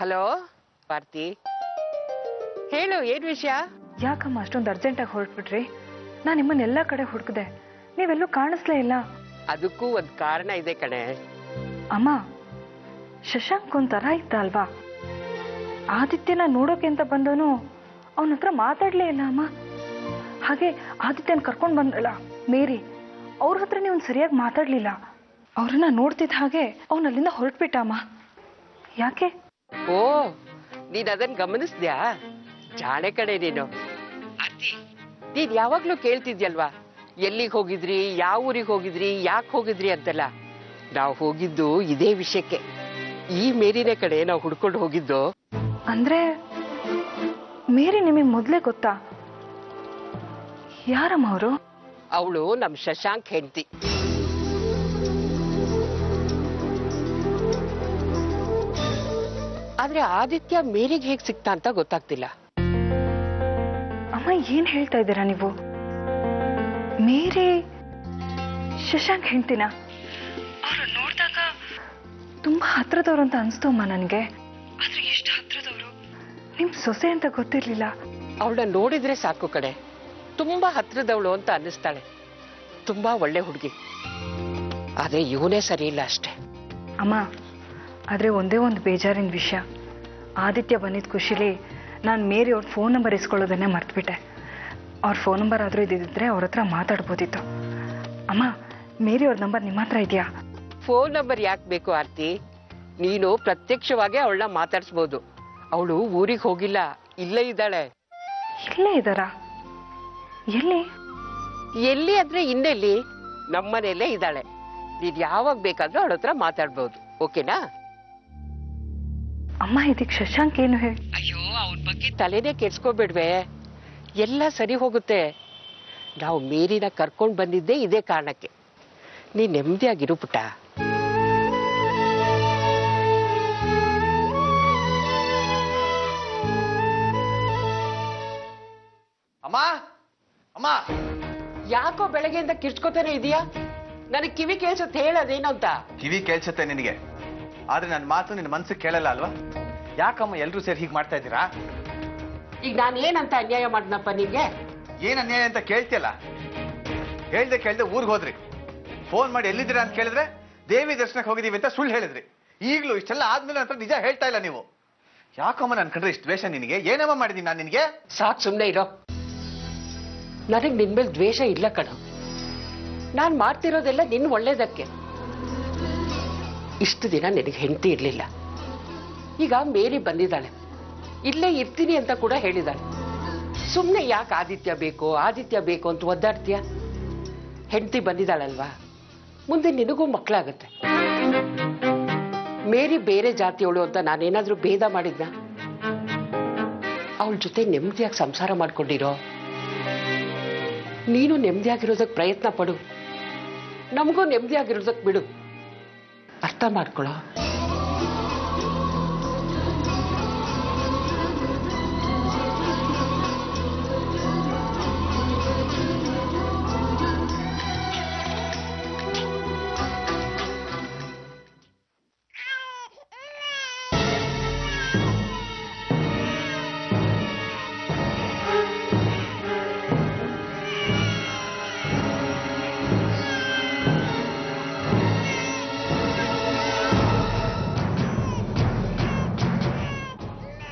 Hello Parthi, ಹೇಳು ಏನ್ ವಿಷಯ? ಯಾಕಮ್ಮ ಅಷ್ಟೊಂದು ಅರ್ಜೆಂಟಾಗಿ ಹೊರಟ್ಬಿಟ್ರಿ? ನಾನು ನಿಮ್ಮನ್ನ ಎಲ್ಲಾ ಕಡೆ ಹುಡುಕಿದೆ, ನೀವೆಲ್ಲೂ ಕಾಣಿಸ್ಲೇ ಇಲ್ಲ. ಅದಕ್ಕೂ ಒಂದ್ ಕಾರಣ ಇದೆ ಕಣೆ. ಅಮ್ಮ, ಶಶಾಂಕ್ ಒಂಥರ ಇದ್ದ ಅಲ್ವಾ? ಆದಿತ್ಯನ ನೋಡೋಕೆ ಅಂತ ಬಂದವನು ಅವನ ಹತ್ರ ಮಾತಾಡ್ಲೇ ಇಲ್ಲ ಅಮ್ಮ. ಹಾಗೆ ಆದಿತ್ಯನ ಕರ್ಕೊಂಡು ಬಂದಲ್ಲ ಮೇರಿ, ಅವ್ರ ಹತ್ರ ನೀವು ಸರಿಯಾಗಿ ಮಾತಾಡ್ಲಿಲ್ಲ. ಅವ್ರನ್ನ ನೋಡ್ತಿದ್ದ ಹಾಗೆ ಅವನ ಅಲ್ಲಿಂದ ಹೊರಟ್ಬಿಟ್ಟ ಅಮ್ಮ. ಯಾಕೆ? ಓ, ನೀನ್ ಅದನ್ನ ಗಮನಿಸ್ದ್ಯಾ? ಜಾಣೆ ಕಡೆ ನೀನು. ನೀನ್ ಯಾವಾಗ್ಲೂ ಕೇಳ್ತಿದ್ಯಲ್ವಾ, ಎಲ್ಲಿಗೆ ಹೋಗಿದ್ರಿ, ಯಾವ ಊರಿಗೆ ಹೋಗಿದ್ರಿ, ಯಾಕೆ ಹೋಗಿದ್ರಿ ಅಂತೆಲ್ಲ. ನಾವು ಹೋಗಿದ್ದು ಇದೇ ವಿಷಯಕ್ಕೆ. ಈ ಮೇರಿನ ಕಡೆ ನಾವು ಹುಡ್ಕೊಂಡು ಹೋಗಿದ್ದು. ಅಂದ್ರೆ ಮೇರಿ ನಿಮಗೆ ಮೊದ್ಲೇ ಗೊತ್ತಾ? ಯಾರಮ್ಮ ಅವರು? ಅವಳು ನಮ್ ಶಶಾಂಕ್ ಹೆಂಡತಿ. ಆದ್ರೆ ಆದಿತ್ಯ ಮೇರಿಗೆ ಹೇಗ್ ಸಿಕ್ತಾ ಅಂತ ಗೊತ್ತಾಗ್ತಿಲ್ಲ. ಅಮ್ಮ, ಏನ್ ಹೇಳ್ತಾ ಇದ್ದೀರಾ ನೀವು? ಮೇರಿ ಶಶಾಂಕ್ ಹೆಂಡ್ತಿನ? ಅವ್ರು ನೋಡಿದಾಗ ತುಂಬಾ ಹತ್ರದವ್ರು ಅಂತ ಅನ್ಸ್ತು ಅಮ್ಮ ನನಗೆ. ಆದ್ರೆ ಎಷ್ಟು ಹತ್ರದವ್ರು? ನಿಮ್ ಸೊಸೆ ಅಂತ ಗೊತ್ತಿರ್ಲಿಲ್ಲ. ಅವಳನ್ನ ನೋಡಿದ್ರೆ ಸಾಕು ಕಡೆ, ತುಂಬಾ ಹತ್ರದವಳು ಅಂತ ಅನ್ನಿಸ್ತಾಳೆ. ತುಂಬಾ ಒಳ್ಳೆ ಹುಡುಗಿ. ಆದ್ರೆ ಇವನೇ ಸರಿ ಇಲ್ಲ ಅಷ್ಟೇ. ಅಮ್ಮ, ಆದ್ರೆ ಒಂದೇ ಒಂದು ಬೇಜಾರಿನ ವಿಷಯ. ಆದಿತ್ಯ ಬಂದಿದ್ದ ಖುಷಿಲಿ ನಾನು ಮೇರಿ ಅವ್ರ ಫೋನ್ ನಂಬರ್ ಇಸ್ಕೊಳ್ಳೋದನ್ನೇ ಮರ್ತ್ಬಿಟ್ಟೆ. ಅವ್ರ ಫೋನ್ ನಂಬರ್ ಆದ್ರೂ ಇದ್ದಿದ್ರೆ ಅವ್ರ ಹತ್ರ ಮಾತಾಡ್ಬೋದಿತ್ತು. ಅಮ್ಮ, ಮೇರಿ ಅವ್ರ ನಂಬರ್ ನಿಮ್ಮ ಹತ್ರ ಇದೆಯಾ? ಫೋನ್ ನಂಬರ್ ಯಾಕೆ ಬೇಕು ಆರ್ತಿ? ನೀನು ಪ್ರತ್ಯಕ್ಷವಾಗಿ ಅವಳನ್ನ ಮಾತಾಡ್ಸ್ಬೋದು. ಅವಳು ಊರಿಗೆ ಹೋಗಿಲ್ಲ, ಇಲ್ಲೇ ಇದ್ದಾಳೆ. ಇಲ್ಲೇ ಇದ್ದಾರಾ? ಎಲ್ಲಿ? ಎಲ್ಲಿ ಅಂದ್ರೆ ಇನ್ನೆಲ್ಲಿ, ನಮ್ಮನೇಲೇ ಇದ್ದಾಳೆ. ನೀನ್ ಯಾವಾಗ ಬೇಕಾದ್ರೂ ಅವಳ ಹತ್ರ ಮಾತಾಡ್ಬೋದು. ಓಕೆನಾ? ಅಮ್ಮ, ಇದಕ್ಕೆ ಶಶಾಂಕ್ ಏನು ಹೇಳಿ? ಅಯ್ಯೋ, ಅವನ ಬಗ್ಗೆ ತಲೆನೇ ಕೆಡ್ಸ್ಕೋಬೇಡ್ವೆ, ಎಲ್ಲ ಸರಿ ಹೋಗುತ್ತೆ. ನಾವು ಮೇರಿನ ಕರ್ಕೊಂಡ್ ಬಂದಿದ್ದೆ ಇದೇ ಕಾರಣಕ್ಕೆ. ನೀ ನೆಮ್ಮದಿಯಾಗಿರು ಪುಟ್ಟ. ಅಮ್ಮ, ಅಮ್ಮ, ಯಾಕೋ ಬೆಳಗ್ಗೆಯಿಂದ ಕಿರ್ಚ್ಕೋತಾನೆ ಇದೀಯಾ? ನನಗೆ ಕಿವಿ ಕೇಳಿಸುತ್ತೆ, ಹೇಳೋದೇನು ಅಂತ. ಕಿವಿ ಕೇಳಿಸುತ್ತೆ ನಿನಗೆ, ಆದ್ರೆ ನನ್ನ ಮಾತು ನಿನ್ನ ಮನ್ಸಿಗೆ ಕೇಳಲ್ಲ ಅಲ್ವಾ? ಯಾಕಮ್ಮ ಎಲ್ರೂ ಸೇರಿ ಹೀಗೆ ಮಾಡ್ತಾ ಇದ್ದೀರಾ? ಈಗ ನಾನು ಏನಂತ ಅನ್ಯಾಯ ಮಾಡ್ನಪ್ಪ ನಿನ್ಗೆ? ಏನ್ ಅನ್ಯಾಯ ಅಂತ ಕೇಳ್ತಿಯಲ್ಲ? ಹೇಳ್ದೆ ಕೇಳ್ದೆ ಊರಿಗೆ ಹೋದ್ರಿ, ಫೋನ್ ಮಾಡಿ ಎಲ್ಲಿದ್ದೀರಾ ಅಂತ ಕೇಳಿದ್ರೆ ದೇವಿ ದರ್ಶನಕ್ಕೆ ಹೋಗಿದೀವಿ ಅಂತ ಸುಳ್ಳು ಹೇಳಿದ್ರಿ. ಈಗಲೂ ಇಷ್ಟೆಲ್ಲ ಆದ್ಮೇಲೆ ಅಂತ ನಿಜ ಹೇಳ್ತಾ ಇಲ್ಲ ನೀವು. ಯಾಕಮ್ಮ ನನ್ ಕಂಡ್ರೆ ಇಷ್ಟು ದ್ವೇಷ ನಿನಗೆ? ಏನಮ್ಮ ಮಾಡಿದೀನಿ ನಾನು ನಿನಗೆ? ಸಾಕು, ಸುಮ್ಮನೆ ಇರೋ. ನನಗ್ ನಿನ್ ಮೇಲೆ ದ್ವೇಷ ಇಲ್ಲ ಕಣ. ನಾನ್ ಮಾಡ್ತಿರೋದೆಲ್ಲ ನಿನ್ ಒಳ್ಳೇದಕ್ಕೆ. ಇಷ್ಟು ದಿನ ನಿನಗೆ ಹೆಂಡತಿ ಇರ್ಲಿಲ್ಲ, ಈಗ ಮೇರಿ ಬಂದಿದ್ದಾಳೆ, ಇಲ್ಲೇ ಇರ್ತೀನಿ ಅಂತ ಕೂಡ ಹೇಳಿದಾಳೆ. ಸುಮ್ನೆ ಯಾಕೆ ಆದಿತ್ಯ ಬೇಕು ಆದಿತ್ಯ ಬೇಕು ಅಂತ ಒದ್ದಾಡ್ತೀಯ? ಹೆಂಡತಿ ಬಂದಿದ್ದಾಳಲ್ವಾ, ಮುಂದೆ ನಿನಗೂ ಮಕ್ಕಳಾಗತ್ತೆ. ಮೇರಿ ಬೇರೆ ಜಾತಿಯವಳು ಅಂತ ನಾನೇನಾದ್ರೂ ಭೇದ ಮಾಡಿದ್ನ? ಅವಳ ಜೊತೆ ನೆಮ್ಮದಿಯಾಗಿ ಸಂಸಾರ ಮಾಡ್ಕೊಂಡಿರೋ. ನೀನು ನೆಮ್ಮದಿಯಾಗಿರೋದಕ್ಕೆ ಪ್ರಯತ್ನ ಪಡು, ನಮಗೂ ನೆಮ್ಮದಿಯಾಗಿರೋದಕ್ಕೆ ಬಿಡು. ಅರ್ಥ ಮಾಡ್ಕೊಳ್ಳೋ.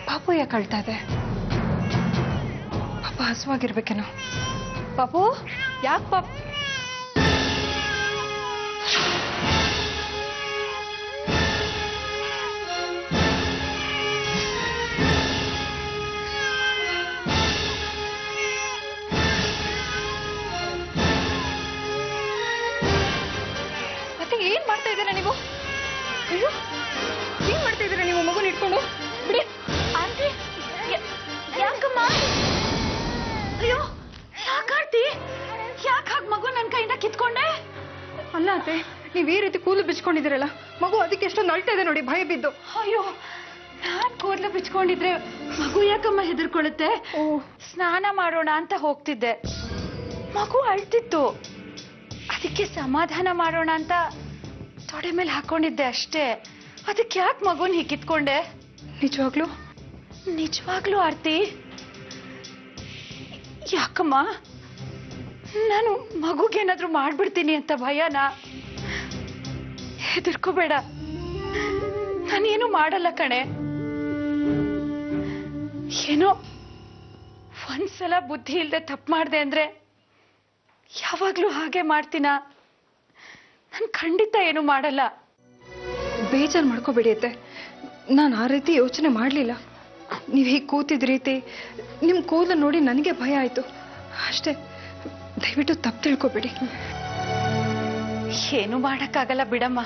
ಪಾಪು ಯಾಕೆ ಅಳ್ತಾ ಇದೆ? ಪಾಪ ಹಸುವಾಗಿರ್ಬೇಕೇನೋ. ಪಾಪು, ಯಾಕೆ ಪಾಪ? ಮತ್ತೆ ಏನ್ ಮಾಡ್ತಾ ಇದ್ದೀರಾ ನೀವು? ಅಯ್ಯೋ, ಏನ್ ಮಾಡ್ತಾ ಇದ್ದೀರಾ ನೀವು? ಮಗುನ ಇಟ್ಕೊಂಡು ಬಿಡಿ. ಆಂಟಿ, ಯಾಕಮ್ಮ? ಅಯ್ಯೋ, ಯಾಕಾರ್ತಿ? ಯಾಕೆ ಹಾಗೆ ಮಗು ನನ್ನ ಕೈಯಿಂದ ಕಿತ್ಕೊಂಡೆ? ಅಲ್ಲ ಅತ್ತೆ, ನೀವ್ ಈ ರೀತಿ ಕೂದಲು ಬಿಚ್ಕೊಂಡಿದ್ದೀರಲ್ಲ, ಮಗು ಅದಕ್ಕೆ ಎಷ್ಟೊಂದು ಅಳ್ತಾ ಇದೆ ನೋಡಿ, ಭಯ ಬಿದ್ದು. ಅಯ್ಯೋ, ನಾನ್ ಕೂದಲು ಬಿಚ್ಕೊಂಡಿದ್ರೆ ಮಗು ಯಾಕಮ್ಮ ಹೆದರ್ಕೊಳ್ಳುತ್ತೆ? ಸ್ನಾನ ಮಾಡೋಣ ಅಂತ ಹೋಗ್ತಿದ್ದೆ, ಮಗು ಅಳ್ತಿತ್ತು, ಅದಕ್ಕೆ ಸಮಾಧಾನ ಮಾಡೋಣ ಅಂತ ತೊಡೆ ಮೇಲೆ ಹಾಕೊಂಡಿದ್ದೆ ಅಷ್ಟೇ. ಅದಕ್ಕೆ ಯಾಕೆ ಮಗುನ್ ಹೀಗೆ ಕಿತ್ಕೊಂಡೆ? ನಿಜವಾಗ್ಲೂ ನಿಜವಾಗ್ಲೂ ಆರ್ತಿ ಯಾಕಮ್ಮ ನಾನು ಮಗುಗೇನಾದ್ರೂ ಮಾಡ್ಬಿಡ್ತೀನಿ ಅಂತ ಭಯನಾ ಹೆದರ್ಕೋಬೇಡ ನಾನೇನು ಮಾಡಲ್ಲ ಕಣೆ ಏನೋ ಒಂದ್ಸಲ ಬುದ್ಧಿ ಇಲ್ದೆ ತಪ್ಪು ಮಾಡ್ದೆ ಅಂದ್ರೆ ಯಾವಾಗ್ಲೂ ಹಾಗೆ ಮಾಡ್ತೀನ ನಾನು ಖಂಡಿತ ಏನು ಮಾಡಲ್ಲ ಬೇಜಾರು ಮಾಡ್ಕೋಬೇಡಿ ಅತ್ತೆ ನಾನು ಆ ರೀತಿ ಯೋಚನೆ ಮಾಡಲಿಲ್ಲ ನೀವು ಹೀಗೆ ಕೂತಿದ ರೀತಿ ನಿಮ್ಮ ಕೂದಲು ನೋಡಿ ನನಗೆ ಭಯ ಆಯಿತು ಅಷ್ಟೇ ದಯವಿಟ್ಟು ತಪ್ಪು ತಿಳ್ಕೊಬೇಡಿ ಏನು ಮಾಡೋಕ್ಕಾಗಲ್ಲ ಬಿಡಮ್ಮ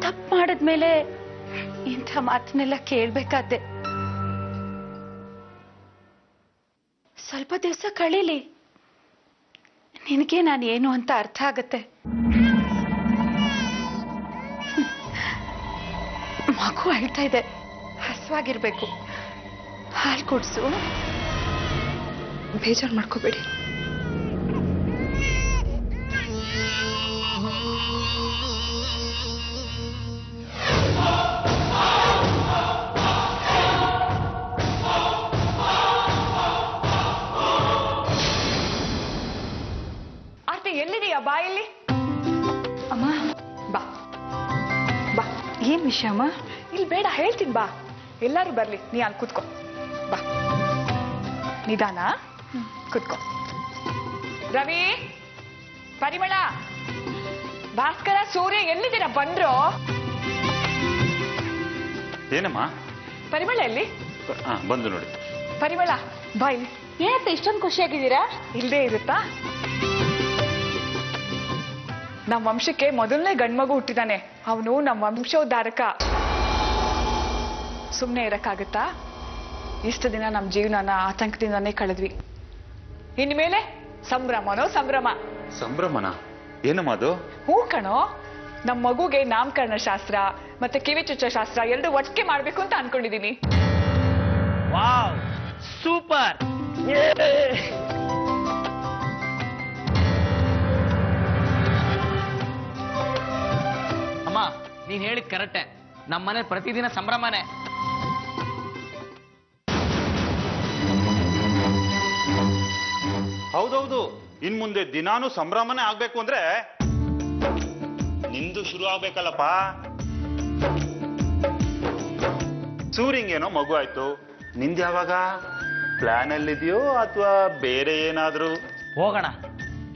ತಪ್ಪು ಮಾಡಿದ್ಮೇಲೆ ಇಂಥ ಮಾತನ್ನೆಲ್ಲ ಕೇಳಬೇಕಾದ್ದೆ ಸ್ವಲ್ಪ ದಿವಸ ಕಳೀಲಿ ನಿನಗೆ ನಾನು ಏನು ಅಂತ ಅರ್ಥ ಆಗತ್ತೆ ಮಗು ಅಳ್ತಾ ಇದೆ ಹಸುವಾಗಿರ್ಬೇಕು ಹಾಲು ಕುಡ್ಸು ಬೇಜಾರು ಮಾಡ್ಕೋಬೇಡಿ ಆರ್ತಿ ಎಲ್ಲಿದೀಯಾ ಬಾ ಇಲ್ಲಿ ಅಮ್ಮ ಬಾ ಬಾ ಏನ್ ವಿಷಯ ಅಮ್ಮ ಇಲ್ಲಿ ಬೇಡ ಹೇಳ್ತೀನಿ ಬಾ ಎಲ್ಲರೂ ಬರ್ಲಿ ನೀ ಅಲ್ಲಿ ಕೂತ್ಕೋ ಬಾ ನಿಧಾನ ಕೂತ್ಕೋ ರವಿ ಪರಿಮಳ ಭಾಸ್ಕರ ಸೂರ್ಯ ಎಲ್ಲಿದ್ದೀರಾ ಬಂದ್ರು ಏನಮ್ಮ ಪರಿಮಳ ಎಲ್ಲಿ ಬಂದು ನೋಡಿ ಪರಿಮಳ ಬಾ ಇಲ್ಲಿ ಏನಂತ ಇಷ್ಟೊಂದು ಖುಷಿಯಾಗಿದ್ದೀರಾ ಇಲ್ಲದೆ ಇರುತ್ತಾ ನಮ್ಮ ವಂಶಕ್ಕೆ ಮೊದಲನೇ ಗಂಡ್ಮಗು ಹುಟ್ಟಿದಾನೆ ಅವನು ನಮ್ಮ ವಂಶೋದ್ಧಾರಕ ಸುಮ್ಮನೆ ಇರಕ್ಕಾಗತ್ತಾ ಇಷ್ಟು ದಿನ ನಮ್ಮ ಜೀವನನ ಆತಂಕದಿಂದಾನೇ ಕಳೆದ್ವಿ ಇನ್ಮೇಲೆ ಸಂಭ್ರಮನೋ ಸಂಭ್ರಮ ಸಂಭ್ರಮನ ಏನಮ್ಮ ಅದು ಹೂ ಕಣೋ ನಮ್ಮ ಮಗುಗೆ ನಾಮಕರಣ ಶಾಸ್ತ್ರ ಮತ್ತೆ ಕಿವಿ ಚುಚ್ಚೋ ಶಾಸ್ತ್ರ ಎರಡು ಒಟ್ಟಿಗೆ ಮಾಡ್ಬೇಕು ಅಂತ ಅನ್ಕೊಂಡಿದೀನಿ ವಾವ್ ಸೂಪರ್ ಅಮ್ಮ ನೀನ್ ಹೇಳಿದ್ ಕರೆಕ್ಟೆ ನಮ್ಮನೆ ಪ್ರತಿದಿನ ಸಂಭ್ರಮನೆ ಹೌದೌದು ಇನ್ ಮುಂದೆ ದಿನಾನು ಸಂಭ್ರಮನೆ ಆಗ್ಬೇಕು ಅಂದ್ರೆ ನಿಂದು ಶುರು ಆಗ್ಬೇಕಲ್ಲಪ್ಪ ಸೂರಿಂಗೇನೋ ಮಗು ಆಯ್ತು ನಿಂದ ಯಾವಾಗ ಪ್ಲಾನ್ ಅಲ್ಲಿದೆಯೋ ಅಥವಾ ಬೇರೆ ಏನಾದ್ರೂ ಹೋಗೋಣ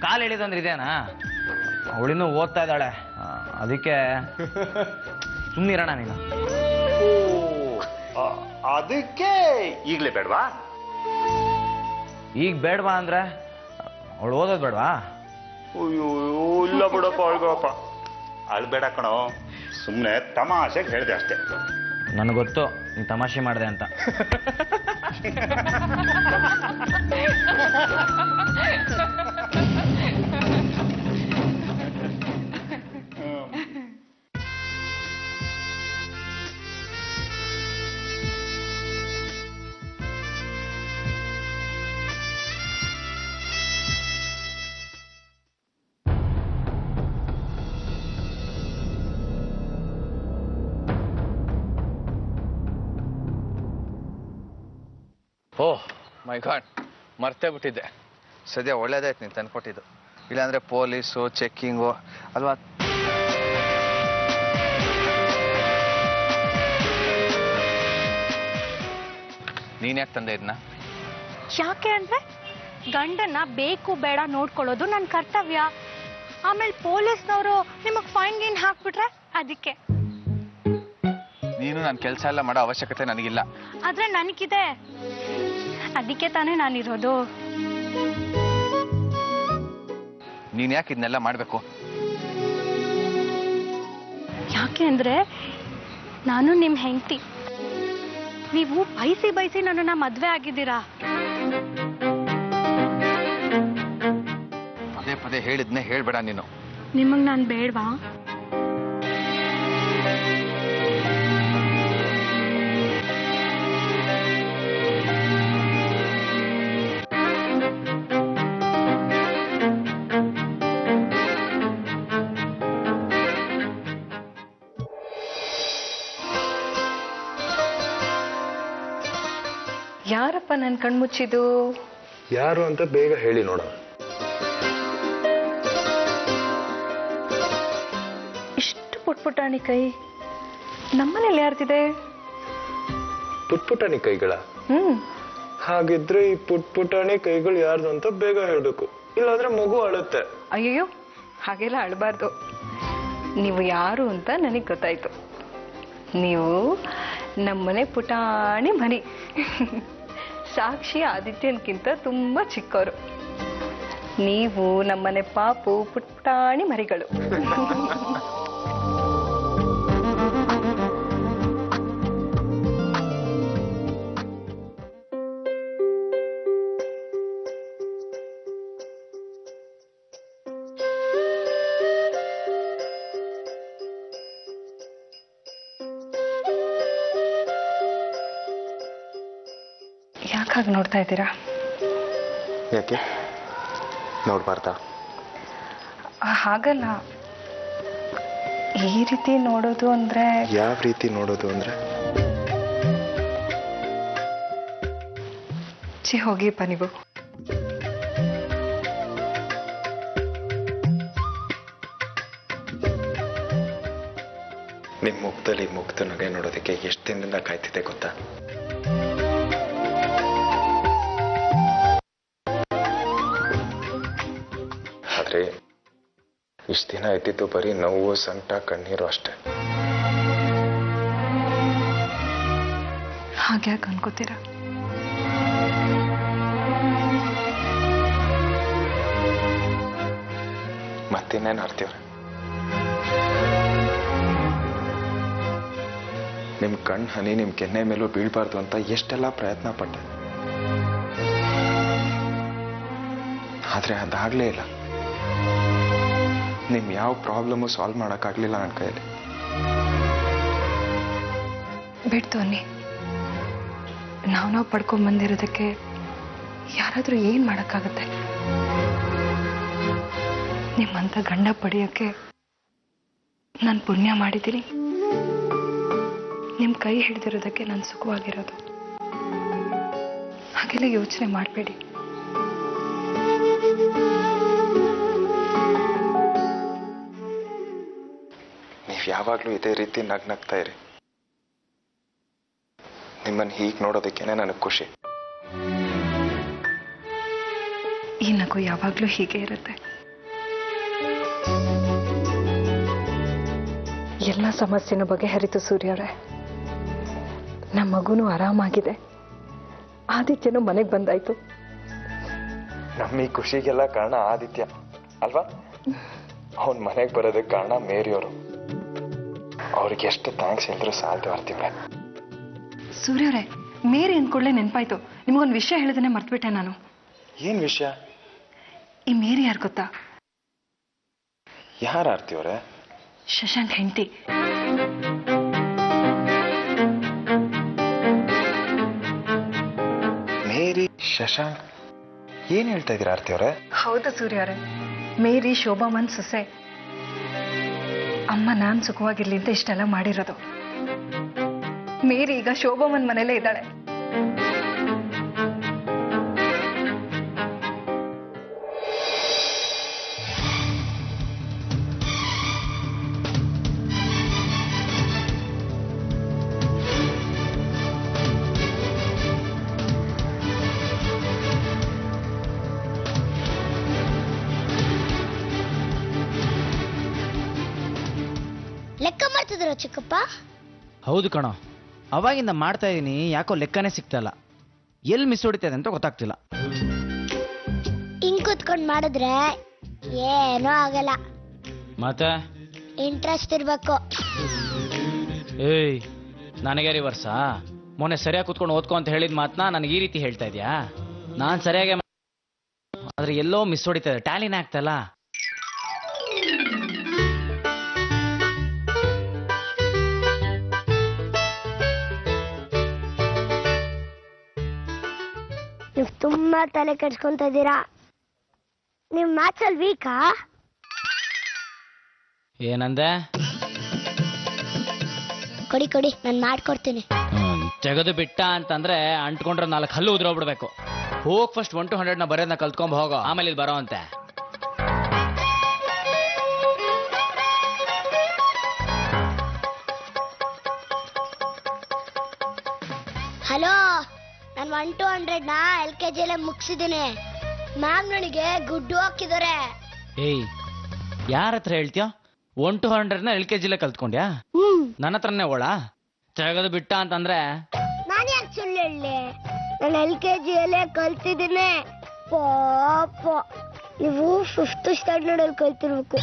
ಕಾಲ್ ಹೇಳಿದಂದ್ರೆ ಇದೇನಾ ಅವಳಿನ್ನೂ ಓದ್ತಾ ಇದ್ದಾಳೆ ಅದಕ್ಕೆ ಸುಮ್ಮನಿರೋಣ ನೀನು ಅದಕ್ಕೆ ಈಗ್ಲೇ ಬೇಡವಾ ಈಗ ಬೇಡವಾ ಅಂದ್ರೆ ಅವಳು ಓದೋದು ಬೇಡವಾ ಅಯ್ಯೋ ಇಲ್ಲ ಬಿಡಪ್ಪ ಅಳ್ಗಪ್ಪ ಅಳ್ಬೇಡ ಕಣೋ ಸುಮ್ಮನೆ ತಮಾಷೆಗೆ ಹೇಳಿದೆ ಅಷ್ಟೇ ನನಗೆ ಗೊತ್ತು ನೀನು ತಮಾಷೆ ಮಾಡಿದೆ ಅಂತ ಓಹ್ ಮೈ ಗಾಡ್ ಮರ್ತೇ ಬಿಟ್ಟಿದ್ದೆ ಸದ್ಯ ಒಳ್ಳೇದಾಯ್ತು ನೀನು ತಂದ್ಕೊಟ್ಟಿದ್ದು ಇಲ್ಲಾಂದ್ರೆ ಪೊಲೀಸು ಚೆಕ್ಕಿಂಗು ಅಲ್ವಾ ನೀನ್ ಯಾಕೆ ತಂದೆ ಇದನ್ನ ಯಾಕೆ ಅಂದ್ರೆ ಗಂಡನ್ನ ಬೇಕು ಬೇಡ ನೋಡ್ಕೊಳ್ಳೋದು ನನ್ನ ಕರ್ತವ್ಯ ಆಮೇಲೆ ಪೊಲೀಸ್ನವರು ನಿಮಗೆ ಫೈನ್ ಗೀನ್ ಹಾಕ್ಬಿಟ್ರೆ ಅದಕ್ಕೆ ನೀನು ನನ್ನ ಕೆಲಸ ಎಲ್ಲ ಮಾಡೋ ಅವಶ್ಯಕತೆ ನನಗಿಲ್ಲ ಆದ್ರೆ ನನಗಿದೆ ಅದಕ್ಕೆ ತಾನೇ ನಾನಿರೋದು ನೀನ್ ಯಾಕೆ ಇದನ್ನೆಲ್ಲ ಮಾಡಬೇಕು ಯಾಕೆ ಅಂದ್ರೆ ನಾನು ನಿಮ್ಮ ಹೆಂಡತಿ ನೀವು ಬಯಸಿ ಬಯಸಿ ನನ್ನನ್ನ ಮದ್ವೆ ಆಗಿದ್ದೀರಾ ಪದೇ ಪದೇ ಹೇಳಿದ್ನೆ ಹೇಳ್ಬೇಡ ನೀನು ನಿಮಗ್ ನಾನು ಬೇಡವಾ ನನ್ನ ಕಣ್ಮುಚ್ಚಿದ್ದು? ಯಾರು ಅಂತ ಬೇಗ ಹೇಳಿ ನೋಡೋಣ. ಇಷ್ಟು ಪುಟ್ಪುಟಾಣಿ ಕೈ ನಮ್ಮನೇಲಿ ಯಾರ್ದಿದೆ? ಪುಟ್ಪುಟಾಣಿ ಕೈಗಳ? ಹಾಗಿದ್ರೆ ಈ ಪುಟ್ಪುಟಾಣಿ ಕೈಗಳು ಯಾರ್ದು ಅಂತ ಬೇಗ ಹೇಳ್ಬೇಕು, ಇಲ್ಲಾಂದ್ರೆ ಮಗು ಅಳುತ್ತೆ. ಅಯ್ಯಯ್ಯೋ, ಹಾಗೆಲ್ಲ ಅಳಬಾರ್ದು. ನೀವು ಯಾರು ಅಂತ ನನಗೆ ಗೊತ್ತಾಯ್ತು. ನೀವು ನಮ್ಮನೆ ಪುಟಾಣಿ ಮರಿ. ಸಾಕ್ಷಿ ಆದಿತ್ಯನ್ಕಿಂತ ತುಂಬಾ ಚಿಕ್ಕವರು. ನೀವು ನಮ್ಮನೆ ಪಾಪು ಪುಟ್ಟಾಣಿ ಮರಿಗಳು. ಯಾಕಾಗಿ ನೋಡ್ತಾ ಇದ್ದೀರಾ? ಯಾಕೆ ನೋಡ್ಬಾರ್ದಾ? ಹಾಗಲ್ಲ, ಈ ರೀತಿ ನೋಡೋದು ಅಂದ್ರೆ. ಯಾವ ರೀತಿ ನೋಡೋದು ಅಂದ್ರೆ? ಹೋಗಿಪ್ಪ ನೀವು. ನಿಮ್ ಮುಖದಲ್ಲಿ ಮುಗ್ಧ ನಗೆ ನೋಡೋದಕ್ಕೆ ಎಷ್ಟು ದಿನದಿಂದ ಕಾಯ್ತಿದ್ದೆ ಗೊತ್ತಾ? ಆದ್ರೆ ಇಷ್ಟು ದಿನ ಇದ್ದಿದ್ದು ಬರೀ ನೋವು, ಸಂಕಟ, ಕಣ್ಣೀರು ಅಷ್ಟೇ. ಹಾಗ್ಯಾಕೆ ಅನ್ಕೋತೀರಾ? ಮತ್ತಿನ್ನೇನು ಆರ್ತಿವ್ರೆ, ನಿಮ್ ಕಣ್ ಹನಿ ನಿಮ್ ಕೆನ್ನೆ ಮೇಲೂ ಬೀಳ್ಬಾರ್ದು ಅಂತ ಎಷ್ಟೆಲ್ಲ ಪ್ರಯತ್ನ ಪಟ್ಟೆ. ಆದ್ರೆ ಅದಾಗ್ಲೇ ಇಲ್ಲ. ನಿಮ್ ಯಾವ ಪ್ರಾಬ್ಲಮ್ಮು ಸಾಲ್ವ್ ಮಾಡೋಕ್ಕಾಗಲಿಲ್ಲ ನನ್ನ ಕೈಯಲ್ಲಿ. ಬಿಡ್ತು ಅನ್ನಿ, ನಾವು ಪಡ್ಕೊಂಡ್ಬಂದಿರೋದಕ್ಕೆ ಯಾರಾದರೂ ಏನು ಮಾಡೋಕ್ಕಾಗತ್ತೆ? ನಿಮ್ಮಂಥ ಗಂಡ ಪಡೆಯೋಕ್ಕೆ ನಾನು ಪುಣ್ಯ ಮಾಡಿದ್ದೀನಿ. ನಿಮ್ಮ ಕೈ ಹಿಡಿದಿರೋದಕ್ಕೆ ನಾನು ಸುಖವಾಗಿರೋದು. ಹಾಗೆಲ್ಲ ಯೋಚನೆ ಮಾಡಬೇಡಿ. ಯಾವಾಗಲೂ ಇದೇ ರೀತಿ ನಗ್ನಗ್ತಾ ಇರಿ. ನಿಮ್ಮನ್ನು ಹೀಗೆ ನೋಡೋದಕ್ಕೇನೆ ನನಗೆ ಖುಷಿ. ಈ ನಗು ಯಾವಾಗಲೂ ಹೀಗೆ ಇರುತ್ತೆ. ಎಲ್ಲ ಸಮಸ್ಯೆನ ಬಗೆಹರಿತು ಸೂರ್ಯವ್ರೆ. ನಮ್ಮ ಮಗುನು ಆರಾಮಾಗಿದೆ. ಆದಿತ್ಯನು ಮನೆಗೆ ಬಂದಾಯ್ತು. ನಮ್ಮ ಈ ಖುಷಿಗೆಲ್ಲ ಕಾರಣ ಆದಿತ್ಯ ಅಲ್ವಾ? ಅವನ್ ಮನೆಗೆ ಬರೋದಕ್ಕೆ ಕಾರಣ ಮೇರಿಯವರು. ಅವ್ರಿಗೆ ಎಷ್ಟು ಥ್ಯಾಂಕ್ಸ್ ಹೇಳಿದ್ರು ಸಾಲದೆ ಬರ್ತೀವ್ರೆ. ಸೂರ್ಯವ್ರೆ, ಮೇರಿ ಅಂದ್ಕೊಳ್ಳೆ ನೆನಪಾಯ್ತು. ನಿಮಗೊಂದು ವಿಷಯ ಹೇಳಿದ್ರೆ ಮರ್ತ್ಬಿಟ್ಟೆ ನಾನು. ಏನ್ ವಿಷಯ? ಈ ಮೇರಿ ಯಾರು ಗೊತ್ತಾ? ಯಾರು ಆರ್ತಿವ್ರೆ? ಶಶಾಂಕ್ ಹೆಂಡತಿ. ಮೇರಿ ಶಶಾಂಕ್? ಏನ್ ಹೇಳ್ತಾ ಇದೀರ ಆರ್ತಿವ್ರೆ? ಹೌದು ಸೂರ್ಯವ್ರೆ, ಮೇರಿ ಶೋಭಾಮನ್ ಸೊಸೆ. ಅಮ್ಮ ನಾನ್ ಸುಖವಾಗಿರ್ಲಿ ಅಂತ ಇಷ್ಟೆಲ್ಲ ಮಾಡಿರೋದು. ಮೇರಿ ಈಗ ಶೋಭಾಮನ್ ಮನೇಲೇ ಇದ್ದಾಳೆ. ಲೆಕ್ಕ ಮಾಡ್ತಿದ್ರ ಚಿಕ್ಕಪ್ಪ? ಹೌದು ಕಣೋ, ಅವಾಗಿಂದ ಮಾಡ್ತಾ ಇದೀನಿ, ಯಾಕೋ ಲೆಕ್ಕನೇ ಸಿಗ್ತಲ್ಲ. ಎಲ್ಲಿ ಮಿಸ್ ಹೊಡಿತದೆ ಅಂತ ಗೊತ್ತಾಗ್ತಿಲ್ಲ. ಹಿಂಗ್ ಕೂತ್ಕೊಂಡ್ ಮಾಡಿದ್ರೆ ಏನೂ ಆಗಲ್ಲ. ಮತ್ತೆ ಇಂಟ್ರೆಸ್ಟ್ ಇರ್ಬೇಕು. ಏಯ್, ನನಗೆ ರಿವರ್ಸಾ? ಮೊನ್ನೆ ಸರಿಯಾಗಿ ಕೂತ್ಕೊಂಡು ಓದ್ಕೊ ಅಂತ ಹೇಳಿದ ಮಾತನ್ನ ನನಗೆ ಈ ರೀತಿ ಹೇಳ್ತಾ ಇದೆಯಾ? ನಾನು ಸರಿಯಾಗಿ ಆದ್ರೆ ಎಲ್ಲೋ ಮಿಸ್ ಹೊಡಿತದೆ, ಟ್ಯಾಲಿನೇ ಆಗ್ತಲ್ಲ. ನೀವು ತುಂಬಾ ತಲೆ ಕೆಡ್ಸ್ಕೊಂತ ಇದ್ದೀರಾ. ನೀವು ಮ್ಯಾಥ್ಸ್ ಅಲ್ಲಿ ವೀಕಾ? ಏನಂದೆ? ಕೊಡಿ ನಾನು ಮಾಡ್ಕೊಡ್ತೀನಿ. ತೆಗೆದು ಬಿಟ್ಟ ಅಂತಂದ್ರೆ ಅಂಟ್ಕೊಂಡ್ರೆ 4 ಹಲ್ಲು ಉದ್ರೋಗ್ಬಿಡ್ಬೇಕು. ಹೋಗ್ ಫಸ್ಟ್ 1 to 100 ಬರೋದನ್ನ ಕಲ್ತ್ಕೊಂಡ್ ಹೋಗೋ, ಆಮೇಲೆ ಇಲ್ಲಿ ಬರೋ ಅಂತೆ. ಹಲೋ, ನಾನು 1 to 100 LKG ಮುಗಿಸಿದ್ದೀನಿ. ಮ್ಯಾಮ್ ನನಗೆ ಗುಡ್ಡು ಹಾಕಿದ್ದಾರೆ. ಏಯ್, ಯಾರ ಹತ್ರ ಹೇಳ್ತೀಯ? 1 to 100 LKG ಕಲ್ತ್ಕೊಂಡ್ಯಾ? ನನ್ನ ಹತ್ರನೇ ಓಳ ತೆಗೆದು ಬಿಟ್ಟ ಅಂತಂದ್ರೆ ನಾನು ಯಾಕೆ ಸುಳ್ಳು ಹೇಳಿ? ನಾನು LKG ಕಲ್ತಿದ್ದೀನಿ. ಪಾಪ ನೀವು 5th ಸ್ಟ್ಯಾಂಡರ್ಡ್ ಕಲ್ತಿರ್ಬೇಕು,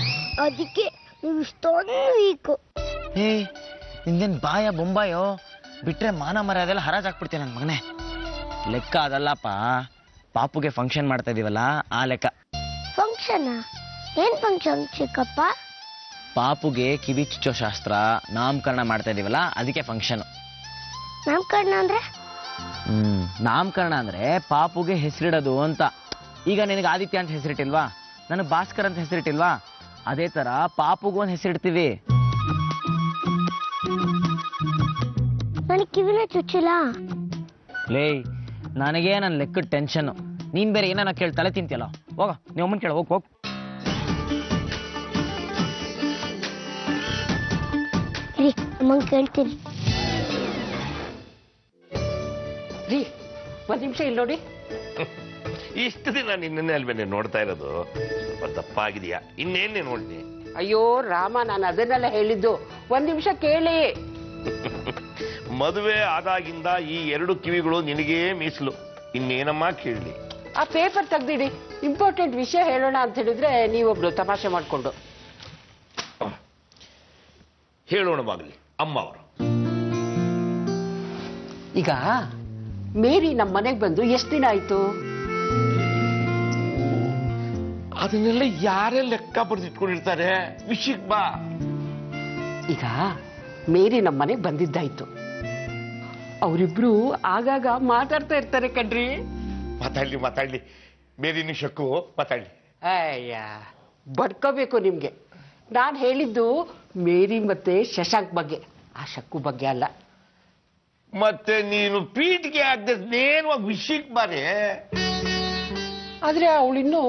ಅದಕ್ಕೆ ನೀವು ಇಷ್ಟೊಂದು ವೀಕು. ಏಯ್, ನಿಂದೇನ್ ಬಾಯ ಬೊಂಬಾಯೋ? ಬಿಟ್ರೆ ಮಾನ ಮರ್ಯಾದೆಲ್ಲ ಹರಾಜಾಕ್ಬಿಡ್ತೀನಿ ನನ್ನ ಮಗನೇ. ಲೆಕ್ಕ ಅದಲ್ಲಪ್ಪ, ಪಾಪುಗೆ ಫಂಕ್ಷನ್ ಮಾಡ್ತಾ ಇದೀವಲ್ಲ ಆ ಲೆಕ್ಕ. ಫಂಕ್ಷನ್? ಏನ್ ಫಂಕ್ಷನ್ ಚಿಕ್ಕಪ್ಪ? ಪಾಪುಗೆ ಕಿವಿ ಚುಚ್ಚೋ ಶಾಸ್ತ್ರ ನಾಮಕರಣ ಮಾಡ್ತಾ ಇದೀವಲ್ಲ, ಅದಕ್ಕೆ ಫಂಕ್ಷನ್. ನಾಮಕರಣ ಅಂದ್ರೆ? ನಾಮಕರಣ ಅಂದ್ರೆ ಪಾಪುಗೆ ಹೆಸರಿಡೋದು ಅಂತ. ಈಗ ನಿನಗೆ ಆದಿತ್ಯ ಅಂತ ಹೆಸರಿಟ್ಟಿಲ್ವಾ, ನನಗೆ ಭಾಸ್ಕರ್ ಅಂತ ಹೆಸರಿಟ್ಟಿಲ್ವಾ, ಅದೇ ತರ ಪಾಪುಗೂ ಒಂದು ಹೆಸರಿಡ್ತೀವಿ. ನನಗೆ ಕಿವಿನ ಚುಚ್ಚಿಲ್ಲ. ಲೇ, ನನಗೆ ನನ್ನ ಲೆಕ್ಕದ ಟೆನ್ಷನ್. ನೀನ್ ಬೇರೆ ಏನಾನ ಕೇಳಿ ತಲೆ ತಿಂತಿಯಲ್ಲ. ಹೋಗ, ನೀವು ಅಮ್ಮನ್ ಕೇಳ, ಹೋಗ್. ಅಮ್ಮಂಗೆ ಕೇಳ್ತೀನಿ. ರೀ, 1 ನಿಮಿಷ ಇಲ್ಲಿ ನೋಡಿ. ಇಷ್ಟು ದಿನ ನಿನ್ನೆ ಅಲ್ವೇನೆ ನೋಡ್ತಾ ಇರೋದು, ಸ್ವಲ್ಪ ದಪ್ಪ ಆಗಿದೆಯಾ? ಇನ್ನೇನೇ ನೋಡ್ನಿ? ಅಯ್ಯೋ ರಾಮ, ನಾನು ಅದನ್ನೆಲ್ಲ ಹೇಳಿದ್ದು. 1 ನಿಮಿಷ ಕೇಳಿ. ಮದುವೆ ಆದಾಗಿಂದ ಈ 2 ಕಿವಿಗಳು ನಿನಗೇ ಮೀಸಲು, ಇನ್ನೇನಮ್ಮ ಕೇಳಲಿ? ಆ ಪೇಪರ್ ತೆಗ್ದಿಡಿ, ಇಂಪಾರ್ಟೆಂಟ್ ವಿಷಯ ಹೇಳೋಣ ಅಂತ ಹೇಳಿದ್ರೆ ನೀವೊಬ್ರು ತಮಾಷೆ ಮಾಡ್ಕೊಂಡು. ಹೇಳೋಣ ಬಾಗಲಿ ಅಮ್ಮ ಅವರು. ಈಗ ಮೇರಿ ನಮ್ಮ ಮನೆಗೆ ಬಂದು ಎಷ್ಟು ದಿನ ಆಯ್ತು? ಅದನ್ನೆಲ್ಲ ಯಾರೇ ಲೆಕ್ಕ ಬರೆದಿಟ್ಕೊಂಡಿರ್ತಾರೆ, ವಿಷಯಕ್ಕೆ ಬಾ. ಈಗ ಮೇರಿ ನಮ್ಮ ಮನೆಗೆ ಬಂದಿದ್ದಾಯ್ತು, ಅವರಿಬ್ರು ಆಗಾಗ ಮಾತಾಡ್ತಾ ಇರ್ತಾರೆ ಕಣ್ರಿ. ಮಾತಾಡ್ಲಿ ಮೇರಿನ ಶಕ್ಕು ಮಾತಾಡ್ಲಿ. ಅಯ್ಯ, ಬಡ್ಕೋಬೇಕು ನಿಮ್ಗೆ. ನಾನು ಹೇಳಿದ್ದು ಮೇರಿ ಮತ್ತೆ ಶಶಾಂಕ್ ಬಗ್ಗೆ, ಆ ಶಕ್ಕು ಬಗ್ಗೆ ಅಲ್ಲ. ಮತ್ತೆ ನೀನು ಪೀಠಿಗೆ ಆಗದೆ ನೇರವಾಗಿ ವಿಷಯಕ್ಕೆ ಬಾರೆ. ಆದ್ರೆ ಅವಳಿನ್ನು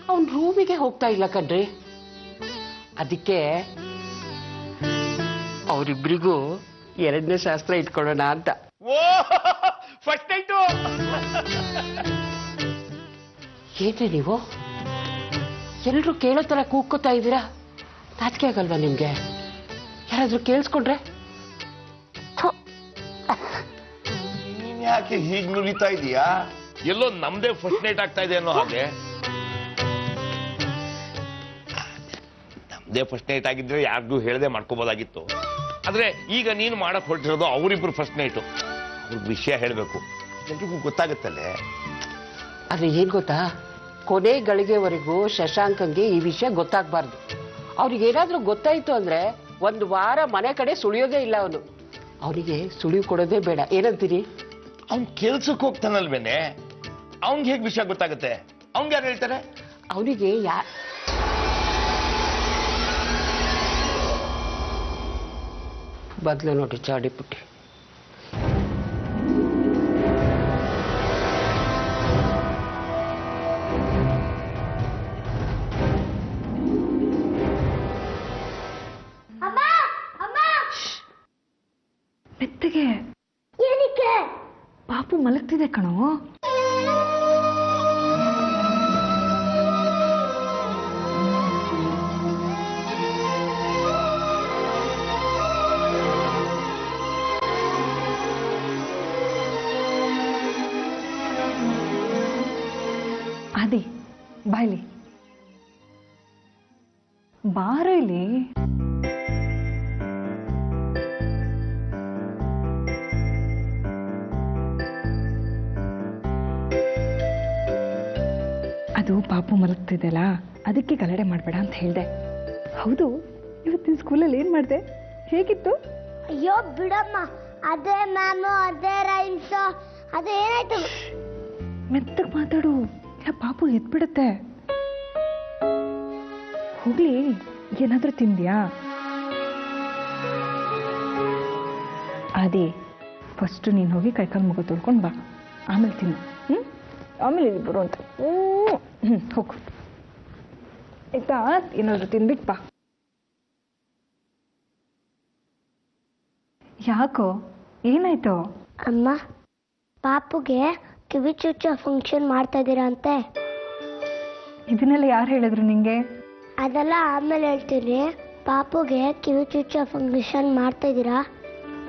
ಅವನ್ ರೂಮಿಗೆ ಹೋಗ್ತಾ ಇಲ್ಲ ಕಣ್ರಿ. ಅದಕ್ಕೆ ಅವರಿಬ್ರಿಗೂ 2ನೇ ಶಾಸ್ತ್ರ ಇಟ್ಕೊಳ್ಳೋಣ ಅಂತ. ಓ, ಫಸ್ಟ್ ನೈಟು. ಏನ್ರಿ ನೀವು ಎಲ್ರು ಕೇಳೋ ತರ ಕೂಗ್ಕೋತಾ ಇದ್ದೀರಾ? ನಾಚಿಕೆ ಆಗಲ್ವಾ ನಿಮ್ಗೆ? ಯಾರಾದ್ರೂ ಕೇಳಿಸ್ಕೊಂಡ್ರೆ? ನೀನ್ ಯಾಕೆ ಹೀಗ್ ನುಲಿತಾ ಇದೀಯಾ? ಎಲ್ಲೋ ನಮ್ದೇ ಫಸ್ಟ್ ನೈಟ್ ಆಗ್ತಾ ಇದೆ ಅನ್ನೋ ಹಾಗೆ. ನಮ್ದೇ ಫಸ್ಟ್ ನೈಟ್ ಆಗಿದ್ರೆ ಯಾರಿಗೂ ಹೇಳದೆ ಮಾಡ್ಕೋಬೋದಾಗಿತ್ತು. ಆದ್ರೆ ಈಗ ನೀನು ಮಾಡಕ್ ಹೊರಟಿರೋದು ಅವರಿಬ್ರು ಫಸ್ಟ್ ನೈಟು. ಅವ್ರಿಗೆ ವಿಷಯ ಹೇಳಬೇಕು, ಎಲ್ರಿಗೂ ಗೊತ್ತಾಗುತ್ತಲ್ಲೇ. ಆದ್ರೆ ಏನ್ ಗೊತ್ತಾ, ಕೊನೆ ಗಳಿಗೆವರೆಗೂ ಶಶಾಂಕಂಗೆ ಈ ವಿಷಯ ಗೊತ್ತಾಗ್ಬಾರ್ದು. ಅವ್ರಿಗೆ ಏನಾದ್ರೂ ಗೊತ್ತಾಯ್ತು ಅಂದ್ರೆ 1 ವಾರ ಮನೆ ಕಡೆ ಸುಳಿಯೋದೇ ಇಲ್ಲ ಅವನು. ಅವನಿಗೆ ಸುಳಿವು ಕೊಡೋದೇ ಬೇಡ. ಏನಂತೀರಿ? ಅವ್ನ್ ಕೆಲ್ಸಕ್ಕೆ ಹೋಗ್ತಾನಲ್ವೇನೆ, ಅವ್ನ್ಗೆ ಹೇಗ್ ವಿಷಯ ಗೊತ್ತಾಗುತ್ತೆ? ಅವ್ನ್ಗೆ ಯಾರು ಹೇಳ್ತಾರೆ? ಅವನಿಗೆ ಬದ್ಲು ನೋಡಿ ಚಾಡಿ ಪುಟ್ಟಿ. ಮೆತ್ತಗೆ ಏನಕ್ಕೆ? ಪಾಪು ಮಲಗ್ತಿದೆ ಕಣೋ. ಆದಿ, ಬಾಯ್ಲಿ ಬಾರ ಇಲ್ಲಿ. ಅದು ಪಾಪು ಮಲಗ್ತಿದ್ದೆಲ್ಲ, ಅದಕ್ಕೆ ಗಲಾಟೆ ಮಾಡಬೇಡ ಅಂತ ಹೇಳಿದೆ. ಹೌದು, ಇವತ್ತಿನ ಸ್ಕೂಲಲ್ಲಿ ಏನು ಮಾಡಿದೆ? ಹೇಗಿತ್ತು? ಅಯ್ಯೋ ಬಿಡಮ್ಮ, ಅದೇ ಮ್ಯಾಮು, ಅದೇ ರೈಮ್ಸು, ಅದು ಏನಾಯ್ತು? ಮೆತ್ತಗೆ ಮಾತಾಡು, ಇಲ್ಲ ಪಾಪು ಎದ್ಬಿಡುತ್ತೆ. ಹೋಗ್ಲಿ, ಏನಾದ್ರೂ ತಿಂದ್ಯಾ? ಆದಿ, ಫಸ್ಟ್ ನೀನು ಹೋಗಿ ಕೈಕಾಲು ಮುಗ ತೊಳ್ಕೊಂಡು ಬಾ, ಆಮೇಲೆ ತಿನ್ನು. ಆಮೇಲೆ ಇಲ್ಲಿ ಬರು ಅಂತ. ಹೋಗು ಆಯ್ತಾ? ಏನಾದರೂ ತಿನ್ಬಿಟ್ಟು ಬಾ. ಯಾಕೋ, ಏನಾಯ್ತು? ಅಮ್ಮ, ಪಾಪುಗೆ ಕಿವಿ ಚುಚ್ಚೋ ಫಂಕ್ಷನ್ ಮಾಡ್ತಾ ಇದ್ದೀರಾ ಅಂತೆ. ಇದನ್ನೆಲ್ಲ ಯಾರು ಹೇಳಿದ್ರು ನಿಂಗೆ? ಅದೆಲ್ಲ ಆಮೇಲೆ ಹೇಳ್ತೀನಿ. ಪಾಪುಗೆ ಕಿವಿ ಚುಚ್ಚೋ ಫಂಕ್ಷನ್ ಮಾಡ್ತಾ ಇದ್ದೀರಾ?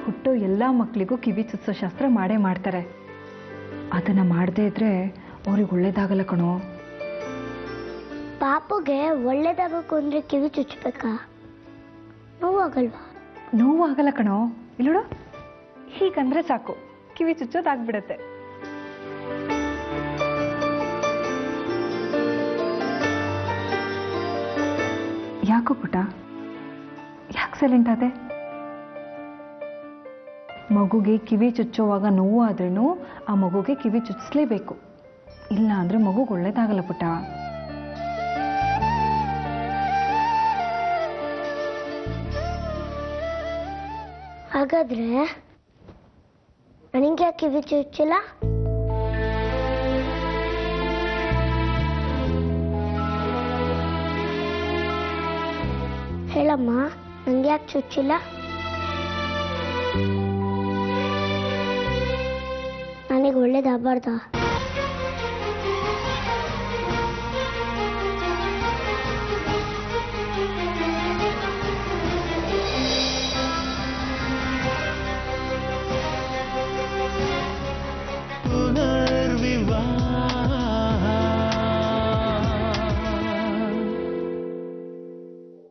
ಹುಟ್ಟೋ ಎಲ್ಲ ಮಕ್ಕಳಿಗೂ ಕಿವಿ ಚುಚ್ಚೋ ಶಾಸ್ತ್ರ ಮಾಡೇ ಮಾಡ್ತಾರೆ. ಅದನ್ನು ಮಾಡದೇ ಇದ್ರೆ ಅವ್ರಿಗೆ ಒಳ್ಳೇದಾಗಲ್ಲ ಕಣೋ. ಪಾಪುಗೆ ಒಳ್ಳೇದಾಗಬೇಕು ಅಂದ್ರೆ ಕಿವಿ ಚುಚ್ಚಬೇಕಾ? ನೋವಾಗಲ್ವಾ? ನೋವಾಗಲ್ಲ ಕಣೋ. ಇಲ್ಲೋಡು, ಹೀಗಂದ್ರೆ ಸಾಕು, ಕಿವಿ ಚುಚ್ಚೋದಾಗ್ಬಿಡತ್ತೆ. ಯಾಕೋ ಪುಟ, ಯಾಕೆ ಸೈಲೆಂಟ್ ಆದೆ? ಮಗುಗೆ ಕಿವಿ ಚುಚ್ಚೋವಾಗ ನೋವು ಆದ್ರೂ ಆ ಮಗುಗೆ ಕಿವಿ ಚುಚ್ಚಿಸ್ಲೇಬೇಕು, ಇಲ್ಲ ಅಂದ್ರೆ ಮಗುಗೆ ಒಳ್ಳೇದಾಗಲ್ಲ ಪುಟ. ಹಾಗಾದ್ರೆ ನನಗೆ ಕಿವಿ ಚುಚ್ಚಿಲ್ಲ? ಹೇಳಮ್ಮ, ನಂಗೆ ಯಾಕೆ ಚುಚ್ಚಿಲ್ಲ? ನನಗೆ ಒಳ್ಳೇದಾಗಬಾರ್ದಾ?